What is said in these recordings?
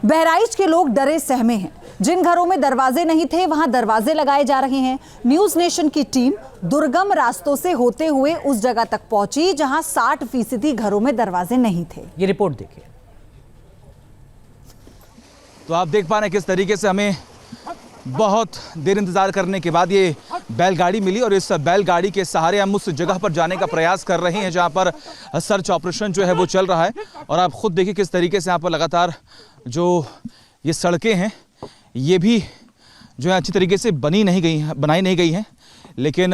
बहराइच के लोग डरे सहमे हैं। जिन घरों में दरवाजे नहीं थे वहां दरवाजे लगाए जा रहे हैं। न्यूज नेशन की टीम दुर्गम रास्तों से होते हुए उस जगह तक पहुंची जहां 60% घरों में दरवाजे नहीं थे। ये रिपोर्ट देखिए। तो आप देख पा रहे हैं किस तरीके से हमें बहुत देर इंतजार करने के बाद ये बैलगाड़ी मिली और इस बैलगाड़ी के सहारे हम उस जगह पर जाने का प्रयास कर रहे हैं जहां पर सर्च ऑपरेशन जो है वो चल रहा है। और आप खुद देखिए किस तरीके से यहाँ पर लगातार जो ये सड़कें हैं ये भी जो है अच्छी तरीके से बनाई नहीं गई हैं। लेकिन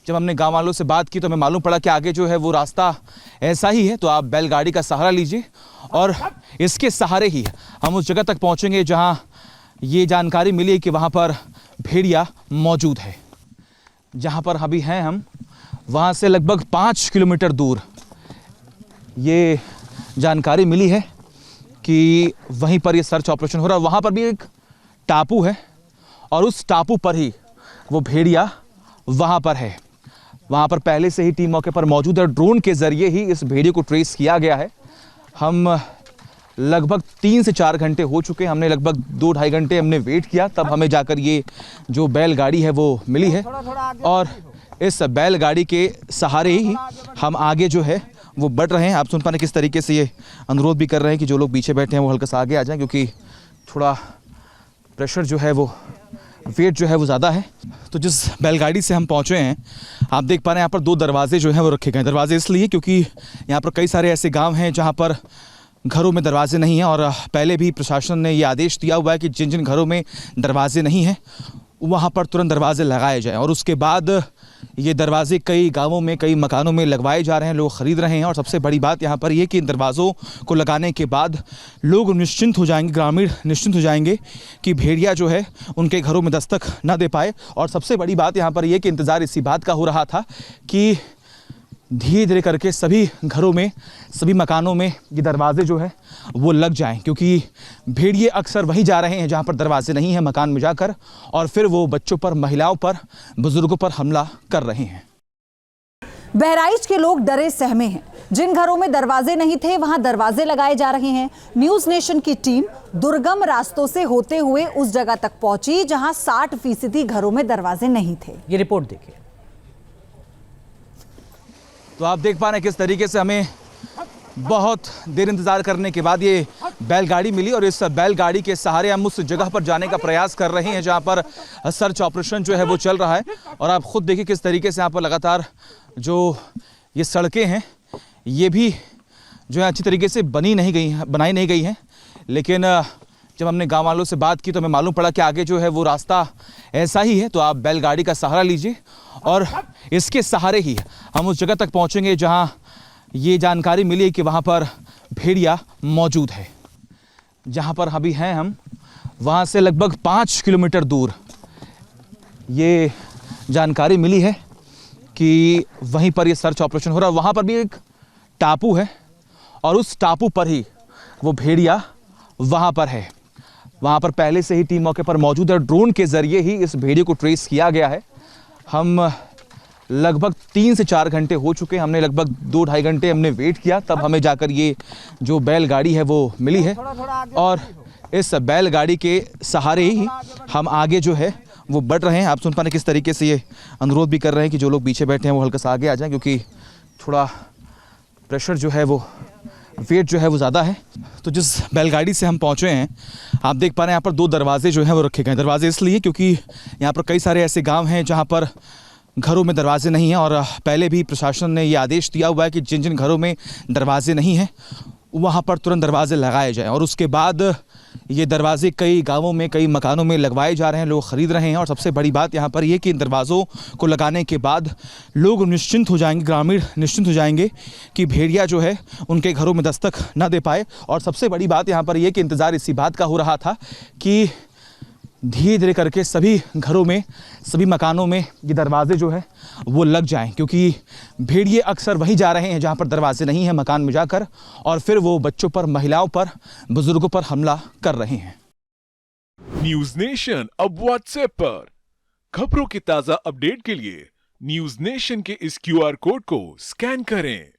जब हमने गांव वालों से बात की तो हमें मालूम पड़ा कि आगे जो है वो रास्ता ऐसा ही है। तो आप बैलगाड़ी का सहारा लीजिए और इसके सहारे ही हम उस जगह तक पहुंचेंगे जहां ये जानकारी मिली है कि वहां पर भेड़िया मौजूद है। जहां पर अभी हैं हम वहां से लगभग 5 किलोमीटर दूर ये जानकारी मिली है कि वहीं पर ये सर्च ऑपरेशन हो रहा है। वहां पर भी एक टापू है और उस टापू पर ही वो भेड़िया वहां पर है। वहां पर पहले से ही टीम मौके पर मौजूद है। ड्रोन के जरिए ही इस भेड़िए को ट्रेस किया गया है। हम लगभग 3 से 4 घंटे हो चुके हैं। हमने लगभग 2-2.5 घंटे हमने वेट किया, तब हमें जाकर ये जो बैलगाड़ी है वो मिली है। और इस बैलगाड़ी के सहारे ही हम आगे जो है वो बढ़ रहे हैं। आप सुन पा रहे हैं किस तरीके से ये अनुरोध भी कर रहे हैं कि जो लोग पीछे बैठे हैं वो हल्का सा आगे आ जाएं, क्योंकि थोड़ा प्रेशर जो है वो वेट जो है वो ज़्यादा है। तो जिस बैलगाड़ी से हम पहुँचे हैं आप देख पा रहे हैं यहाँ पर 2 दरवाजे जो हैं वो रखे गए हैं। दरवाजे इसलिए क्योंकि यहाँ पर कई सारे ऐसे गांव हैं जहाँ पर घरों में दरवाजे नहीं हैं और पहले भी प्रशासन ने ये आदेश दिया हुआ है कि जिन जिन घरों में दरवाजे नहीं हैं वहाँ पर तुरंत दरवाजे लगाए जाएं। और उसके बाद ये दरवाजे कई गांवों में कई मकानों में लगवाए जा रहे हैं, लोग ख़रीद रहे हैं। और सबसे बड़ी बात यहाँ पर ये कि इन दरवाज़ों को लगाने के बाद लोग निश्चिंत हो जाएंगे, ग्रामीण निश्चिंत हो जाएंगे कि भेड़िया जो है उनके घरों में दस्तक ना दे पाए। और सबसे बड़ी बात यहाँ पर ये कि इंतज़ार इसी बात का हो रहा था कि धीरे धीरे करके सभी घरों में सभी मकानों में ये दरवाजे जो है वो लग जाएं, क्योंकि भेड़िए अक्सर वहीं जा रहे हैं जहां पर दरवाजे नहीं हैं मकान में जाकर, और फिर वो बच्चों पर, महिलाओं पर, बुजुर्गों पर हमला कर रहे हैं। बहराइच के लोग डरे सहमे हैं। जिन घरों में दरवाजे नहीं थे वहां दरवाजे लगाए जा रहे हैं। न्यूज नेशन की टीम दुर्गम रास्तों से होते हुए उस जगह तक पहुंची जहां 60% घरों में दरवाजे नहीं थे। ये रिपोर्ट देखिए। तो आप देख पा रहे हैं किस तरीके से हमें बहुत देर इंतजार करने के बाद ये बैलगाड़ी मिली और इस बैलगाड़ी के सहारे हम उस जगह पर जाने का प्रयास कर रहे हैं जहां पर सर्च ऑपरेशन जो है वो चल रहा है। और आप खुद देखिए किस तरीके से यहाँ पर लगातार जो ये सड़कें हैं ये भी जो है अच्छी तरीके से बनाई नहीं गई हैं। लेकिन जब हमने गांव वालों से बात की तो हमें मालूम पड़ा कि आगे जो है वो रास्ता ऐसा ही है। तो आप बैलगाड़ी का सहारा लीजिए और इसके सहारे ही हम उस जगह तक पहुंचेंगे जहां ये जानकारी मिली है कि वहां पर भेड़िया मौजूद है। जहां पर अभी हैं हम वहां से लगभग 5 किलोमीटर दूर ये जानकारी मिली है कि वहीं पर ये सर्च ऑपरेशन हो रहा है। वहां पर भी एक टापू है और उस टापू पर ही वो भेड़िया वहां पर है। वहां पर पहले से ही टीम मौके पर मौजूद है। ड्रोन के जरिए ही इस भेड़िए को ट्रेस किया गया है। हम लगभग 3 से 4 घंटे हो चुके हैं। हमने लगभग 2-2.5 घंटे हमने वेट किया, तब हमें जाकर ये जो बैलगाड़ी है वो मिली है। और इस बैलगाड़ी के सहारे ही हम आगे जो है वो बढ़ रहे हैं। आप सुन पा रहे हैं किस तरीके से ये अनुरोध भी कर रहे हैं कि जो लोग पीछे बैठे हैं वो हल्का सा आगे आ जाएं, क्योंकि थोड़ा प्रेशर जो है वो वेट जो है वो ज़्यादा है। तो जिस बैलगाड़ी से हम पहुँचे हैं आप देख पा रहे हैं यहाँ पर 2 दरवाजे जो हैं वो रखे गए हैं। दरवाजे इसलिए क्योंकि यहाँ पर कई सारे ऐसे गांव हैं जहाँ पर घरों में दरवाजे नहीं हैं और पहले भी प्रशासन ने ये आदेश दिया हुआ है कि जिन जिन घरों में दरवाजे नहीं हैं वहाँ पर तुरंत दरवाजे लगाए जाएं। और उसके बाद ये दरवाजे कई गांवों में कई मकानों में लगवाए जा रहे हैं, लोग ख़रीद रहे हैं। और सबसे बड़ी बात यहाँ पर ये कि इन दरवाज़ों को लगाने के बाद लोग निश्चिंत हो जाएंगे, ग्रामीण निश्चिंत हो जाएंगे कि भेड़िया जो है उनके घरों में दस्तक ना दे पाए। और सबसे बड़ी बात यहाँ पर ये कि इंतज़ार इसी बात का हो रहा था कि धीरे धीरे करके सभी घरों में सभी मकानों में ये दरवाजे जो है वो लग जाएं, क्योंकि भेड़िए अक्सर वहीं जा रहे हैं जहां पर दरवाजे नहीं हैं मकान में जाकर, और फिर वो बच्चों पर, महिलाओं पर, बुजुर्गों पर हमला कर रहे हैं। न्यूज नेशन अब व्हाट्सएप पर खबरों की ताजा अपडेट के लिए न्यूज नेशन के इस QR कोड को स्कैन करें।